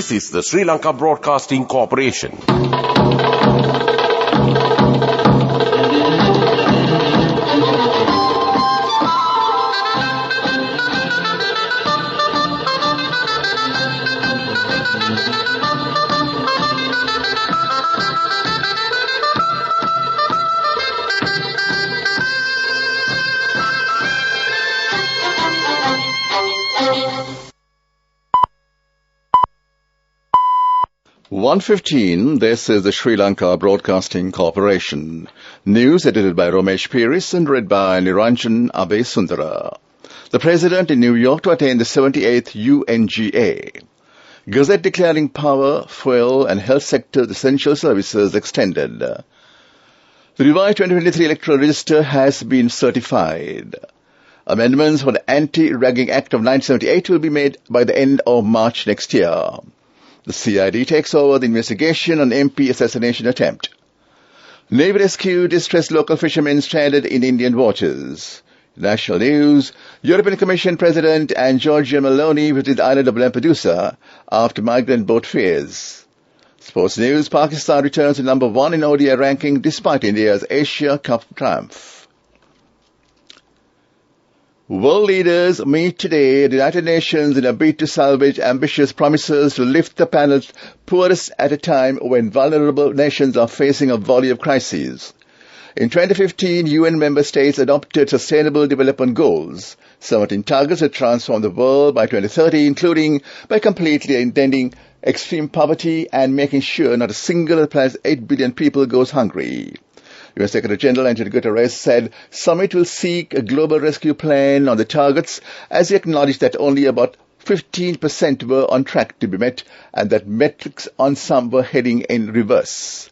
This is the Sri Lanka Broadcasting Corporation. This is the Sri Lanka Broadcasting Corporation. News edited by Romesh Piris and read by Niranjan Abesundara. The President in New York to attend the 78th UNGA. Gazette declaring power, fuel and health sector essential services extended. The revised 2023 Electoral Register has been certified. Amendments for the Anti-Ragging Act of 1978 will be made by the end of March next year. The CID takes over the investigation on MP assassination attempt. Navy rescued distressed local fishermen stranded in Indian waters. National news, European Commission President and Giorgia Meloni visited the island of Lampedusa after migrant boat fears. Sports news, Pakistan returns to number 1 in ODI ranking despite India's Asia Cup triumph. World leaders meet today at the United Nations in a bid to salvage ambitious promises to lift the planet's poorest at a time when vulnerable nations are facing a volley of crises. In 2015, UN member states adopted Sustainable Development Goals, 17 targets to transform the world by 2030, including by completely ending extreme poverty and making sure not a single of the planet's 8 billion people goes hungry. UN Secretary General Antonio Guterres said summit will seek a global rescue plan on the targets as he acknowledged that only about 15% were on track to be met and that metrics on some were heading in reverse.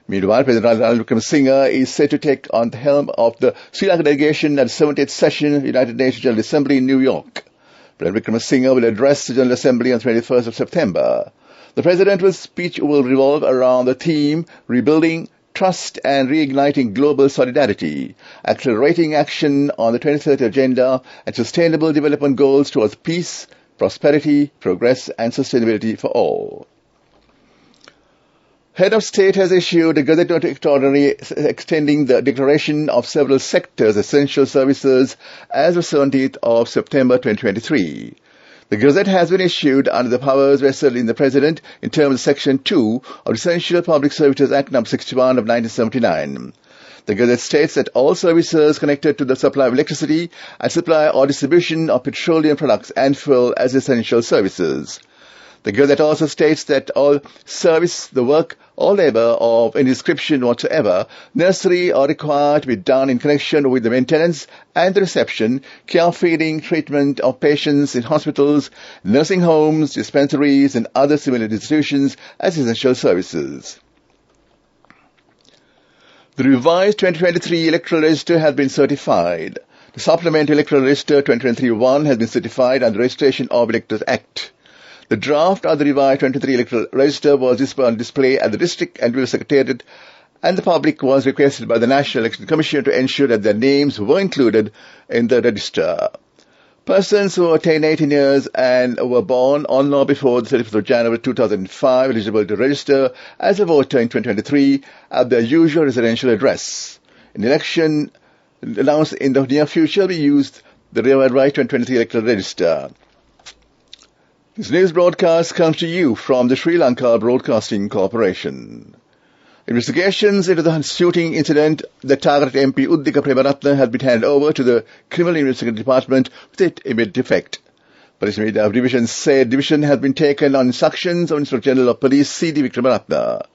Meanwhile, President Ranil Wickremesinghe is set to take on the helm of the Sri Lanka delegation at the 70th session of the United Nations General Assembly in New York. President Wickremesinghe will address the General Assembly on the 21st of September. The President's speech will revolve around the theme Rebuilding Trust and Reigniting Global Solidarity, accelerating action on the 2030 Agenda and Sustainable Development Goals towards peace, prosperity, progress and sustainability for all. Head of State has issued a Gazette Notice Extraordinary extending the declaration of several sectors' essential services as of 17th of September 2023. The Gazette has been issued under the powers vested in the President in terms of Section 2 of the Essential Public Services Act No. 61 of 1979. The Gazette states that all services connected to the supply of electricity and supply or distribution of petroleum products and fuel as essential services. The Gazette also states that all service, the work, or labor of any description whatsoever necessary or required to be done in connection with the maintenance and the reception, care, feeding, treatment of patients in hospitals, nursing homes, dispensaries, and other similar institutions as essential services. The revised 2023 Electoral Register has been certified. The Supplementary Electoral Register 2023-1 has been certified under the Registration of Electors Act. The draft of the revised 23 Electoral Register was on display at the District and Village Secretariat, and the public was requested by the National Election Commission to ensure that their names were included in the register. Persons who attained 18 years and were born on or before the 31st of January 2005 eligible to register as a voter in 2023 at their usual residential address. In election announced in the near future, we used the revised 2023 Electoral Register. This news broadcast comes to you from the Sri Lanka Broadcasting Corporation. Investigations into the shooting incident that targeted MP Uddika Premaratne has been handed over to the Criminal Investigation Department with immediate effect. Police Media Division said division has been taken on instructions of Inspector General of Police C.D. Vikramaratne.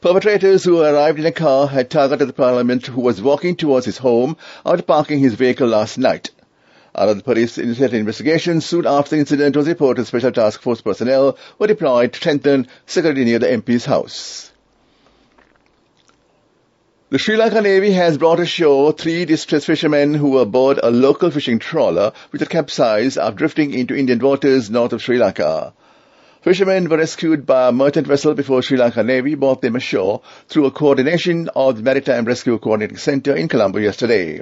Perpetrators who arrived in a car had targeted the Parliament who was walking towards his home after parking his vehicle last night. Under the police initiated investigation, soon after the incident was reported, special task force personnel were deployed to strengthen security near the MP's house. The Sri Lanka Navy has brought ashore 3 distressed fishermen who were aboard a local fishing trawler which had capsized after drifting into Indian waters north of Sri Lanka. Fishermen were rescued by a merchant vessel before Sri Lanka Navy brought them ashore through a coordination of the Maritime Rescue Coordinating Centre in Colombo yesterday.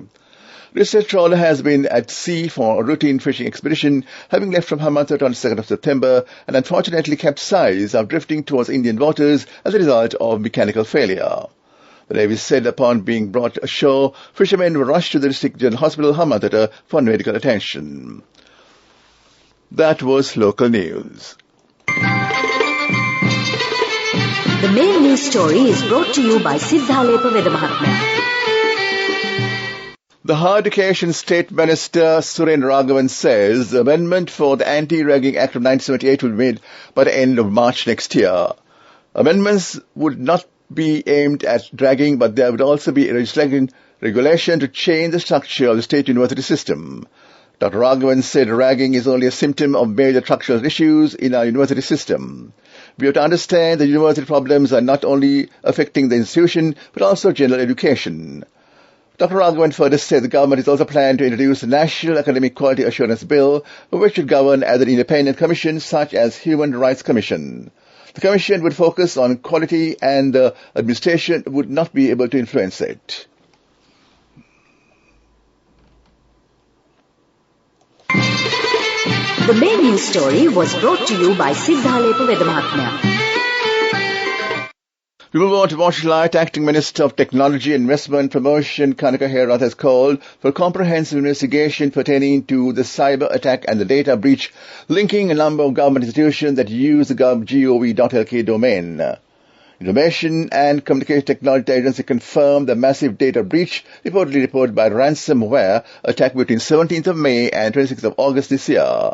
Research trawler has been at sea for a routine fishing expedition, having left from Hambantota on the 2nd of September and unfortunately capsized after drifting towards Indian waters as a result of mechanical failure. The Navy said upon being brought ashore, fishermen were rushed to the District General Hospital, Hambantota, for medical attention. That was local news. The main news story is brought to you by Sinhala Mahatma. The Higher Education State Minister Suren Raghavan says the amendment for the Anti-Ragging Act of 1978 will be made by the end of March next year. Amendments would not be aimed at ragging, but there would also be a regulation to change the structure of the state university system. Dr. Raghavan said ragging is only a symptom of major structural issues in our university system. We have to understand that university problems are not only affecting the institution, but also general education. Dr. Raghavan further said the government is also planning to introduce the National Academic Quality Assurance Bill, which should govern as an independent commission such as Human Rights Commission. The commission would focus on quality and the administration would not be able to influence it. The main news story was brought to you by Sinhala Mahatma. We move on to Watchlight. Acting Minister of Technology, Investment Promotion Kanaka Herath has called for a comprehensive investigation pertaining to the cyber attack and the data breach linking a number of government institutions that use the gov.lk domain. Information and Communication Technology Agency confirmed the massive data breach reportedly reported by ransomware attack between 17th of May and 26th of August this year.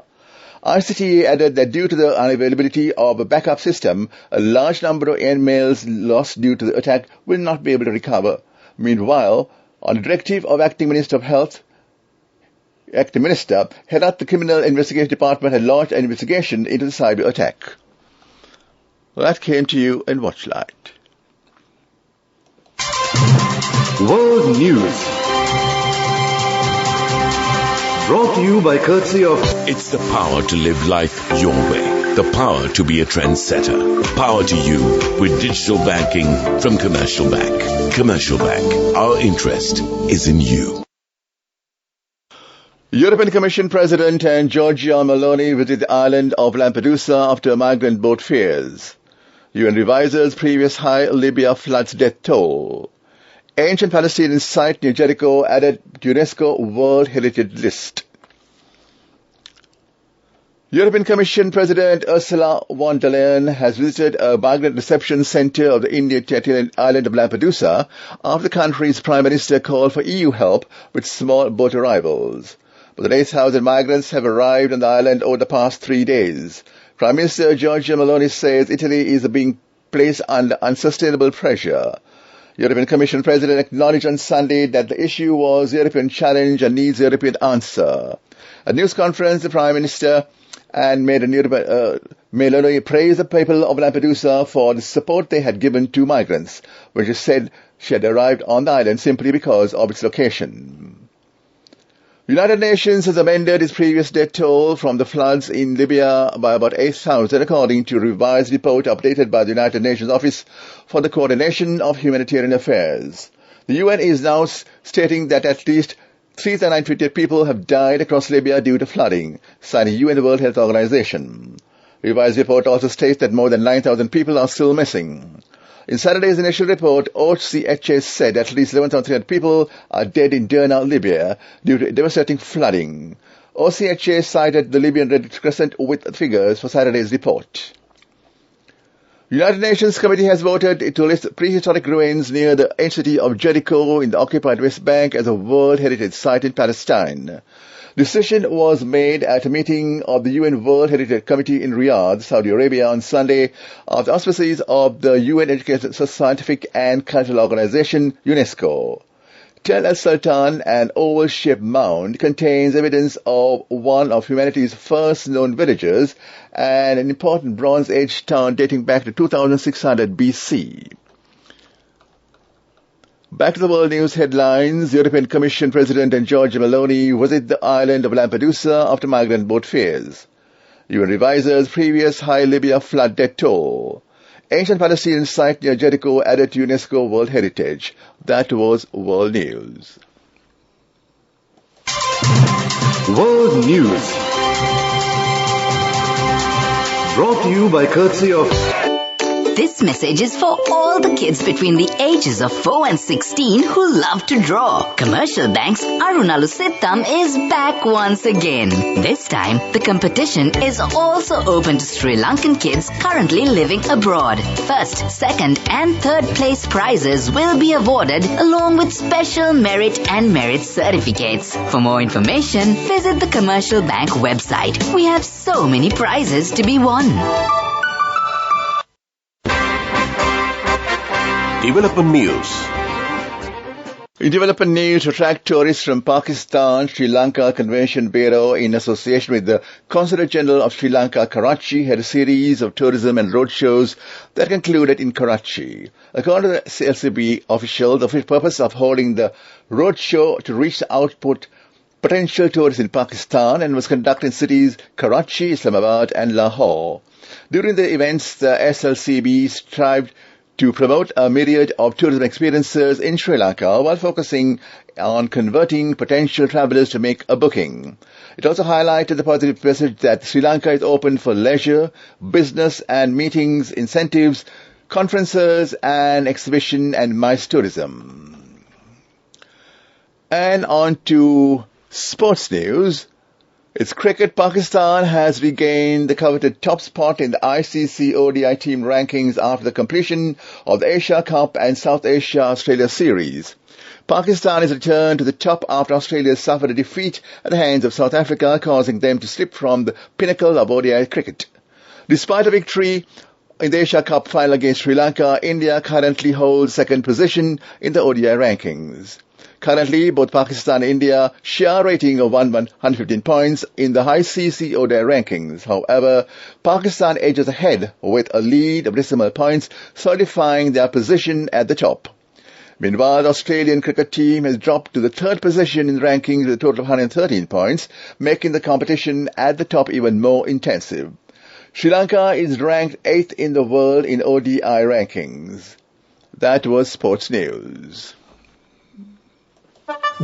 ICTA added that due to the unavailability of a backup system, a large number of emails lost due to the attack will not be able to recover. Meanwhile, on the directive of Acting Minister, Herath, the Criminal Investigation Department had launched an investigation into the cyber attack. Well, that came to you in Watchlight. World News. Brought to you by courtesy of... It's the power to live life your way. The power to be a trendsetter. Power to you with digital banking from Commercial Bank. Commercial Bank. Our interest is in you. European Commission President and Giorgia Meloni visit the island of Lampedusa after migrant boat fears. UN revises previous high Libya floods death toll. Ancient Palestinian site near Jericho added to UNESCO World Heritage List. European Commission President Ursula von der Leyen has visited a migrant reception centre of the Indian island of Lampedusa after the country's Prime Minister called for EU help with small boat arrivals. But the 8,000 migrants have arrived on the island over the past 3 days. Prime Minister Giorgia Meloni says Italy is being placed under unsustainable pressure. European Commission President acknowledged on Sunday that the issue was a European challenge and needs a European answer. At a news conference, the Prime Minister and Meloni praised the people of Lampedusa for the support they had given to migrants, when she said she had arrived on the island simply because of its location. The United Nations has amended its previous death toll from the floods in Libya by about 8,000, according to a revised report updated by the United Nations Office for the Coordination of Humanitarian Affairs. The UN is now stating that at least 3,950 people have died across Libya due to flooding, citing UN World Health Organization. The revised report also states that more than 9,000 people are still missing. In Saturday's initial report, OCHA said at least 11,300 people are dead in Derna, Libya, due to devastating flooding. OCHA cited the Libyan Red Crescent with figures for Saturday's report. The United Nations Committee has voted to list prehistoric ruins near the ancient city of Jericho in the occupied West Bank as a World Heritage Site in Palestine. The decision was made at a meeting of the UN World Heritage Committee in Riyadh, Saudi Arabia on Sunday, of the auspices of the UN Educational, Scientific and Cultural Organization, UNESCO. Tel el-Sultan, an oval-shaped mound, contains evidence of one of humanity's first known villages and an important Bronze Age town dating back to 2600 BC. Back to the world news headlines. European Commission President and Giorgia Meloni visit the island of Lampedusa after migrant boat fears. UN revises previous high Libya flood death toll. Ancient Palestinian site near Jericho added to UNESCO World Heritage. That was World News. World News. Brought to you by courtesy of This message is for all the kids between the ages of 4 and 16 who love to draw. Commercial Bank's Arunalu Sittam is back once again. This time, the competition is also open to Sri Lankan kids currently living abroad. First, second and third place prizes will be awarded along with special merit and merit certificates. For more information, visit the Commercial Bank website. We have so many prizes to be won. Development News. In development news, to attract tourists from Pakistan, Sri Lanka Convention Bureau, in association with the Consulate General of Sri Lanka, Karachi, had a series of tourism and roadshows that concluded in Karachi. According to the SLBC official, the purpose of holding the roadshow to reach the output potential tourists in Pakistan and was conducted in cities Karachi, Islamabad and Lahore. During the events, the SLBC strived to promote a myriad of tourism experiences in Sri Lanka while focusing on converting potential travelers to make a booking. It also highlighted the positive message that Sri Lanka is open for leisure, business and meetings, incentives, conferences and exhibition and MICE tourism. And on to sports news. It's cricket. Pakistan has regained the coveted top spot in the ICC ODI team rankings after the completion of the Asia Cup and South Asia Australia series. Pakistan has returned to the top after Australia suffered a defeat at the hands of South Africa, causing them to slip from the pinnacle of ODI cricket. Despite a victory in the Asia Cup final against Sri Lanka, India currently holds second position in the ODI rankings. Currently, both Pakistan and India share a rating of 115 points in the ICC ODI rankings. However, Pakistan edges ahead with a lead of decimal points, solidifying their position at the top. Meanwhile, the Australian cricket team has dropped to the third position in the rankings with a total of 113 points, making the competition at the top even more intensive. Sri Lanka is ranked 8th in the world in ODI rankings. That was sports news.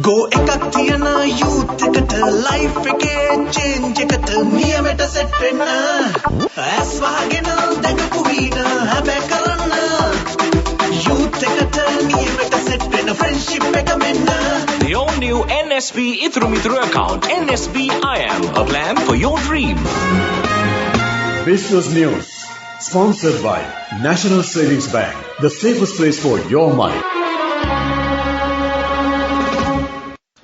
Go ekak thiyana youth eකට life එකේ change එකට නියමෙට set වෙන්න ඇස් වහගෙන දැකපු වීන හැබැ කරන්න youth එකට නියමෙට set වෙන්න friendship එක මෙන්න. The all new NSB Ithru Mithru account, NSB IM, a plan for your dream. Business News. Sponsored by National Savings Bank, the safest place for your money.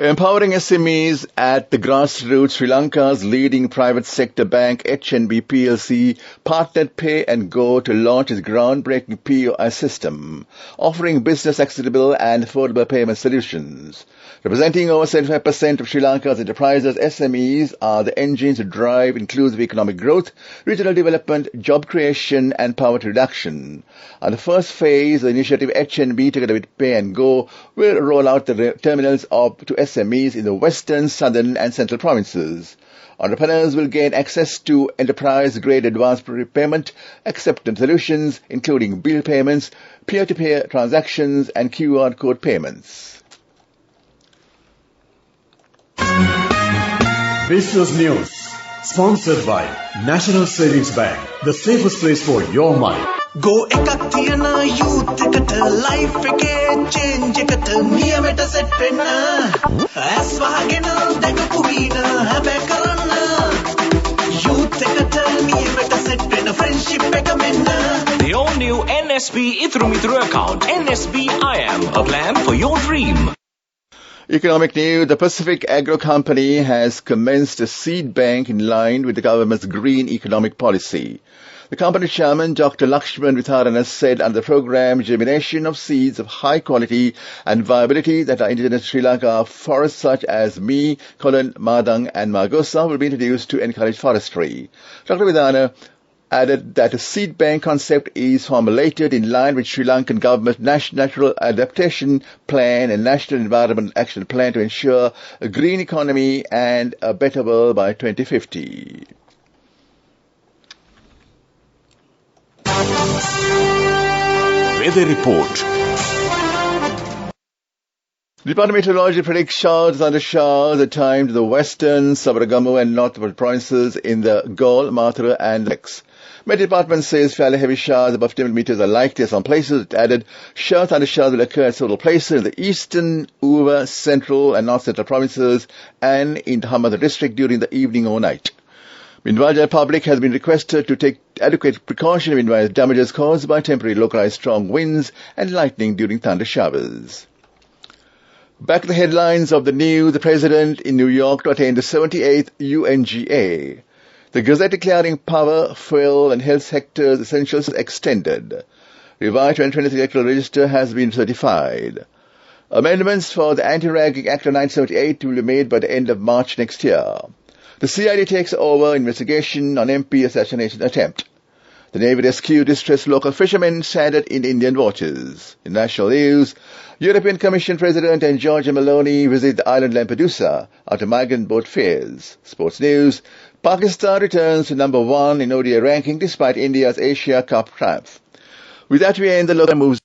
Empowering SMEs at the grassroots, Sri Lanka's leading private sector bank HNB PLC partnered Pay and Go to launch its groundbreaking POS system, offering business accessible and affordable payment solutions. Representing over 75% of Sri Lanka's enterprises, SMEs are the engines to drive inclusive economic growth, regional development, job creation and poverty reduction. On the first phase of the initiative, HNB together with Pay and Go will roll out the terminals to SMEs in the western, southern and central provinces. Entrepreneurs will gain access to enterprise-grade advanced prepayment acceptance solutions, including bill payments, peer-to-peer transactions and QR code payments. Business News. Sponsored by National Savings Bank, the safest place for your money. Go ekak thiyana youth එකට life එකේ change එකට නියමෙට set වෙන්න ඇස් වහගෙන දැකපු වීන හැබැ කරන්න youth එකට නියමෙට set වෙන්න friendship එක මෙන්න. The all new NSB Ithru Mithru account, NSB IM, a plan for your dream. Economic news. The Pacific Agro Company has commenced a seed bank in line with the government's green economic policy. The company chairman, Dr. Lakshman Vitharana, said under the program, germination of seeds of high quality and viability that are indigenous to Sri Lanka forests such as Mi, Kolan, Madang and Margosa will be introduced to encourage forestry. Dr. Vitharana added that a seed bank concept is formulated in line with Sri Lankan government's Natural Adaptation Plan and National Environment Action Plan to ensure a green economy and a better world by 2050. Weather report. Department of Meteorology predicts showers and showers at times to the western, Sabaragamu and northward provinces in the Gaul, Mathura and Lex. Met Department says fairly heavy showers above 10 millimeters are likely at some places. It added showers and showers will occur at several places in the eastern, Uva, central and north central provinces and in Hamada district during the evening or night. Meanwhile, the public has been requested to take adequate precaution to minimize damages caused by temporary localized strong winds and lightning during thunder showers. Back to the headlines of the news. The President in New York to attend the 78th UNGA. The Gazette declaring power, fuel and health sectors essentials extended. Revised 2023 Electoral Register has been certified. Amendments for the Anti-Ragging Act of 1978 will be made by the end of March next year. The CID takes over investigation on MP assassination attempt. The Navy rescued distressed local fishermen stranded in Indian waters. In national news, European Commission President and Giorgia Meloni visit the island Lampedusa after migrant boat fares. Sports news, Pakistan returns to number 1 in ODI ranking despite India's Asia Cup triumph. With that we end the local moves.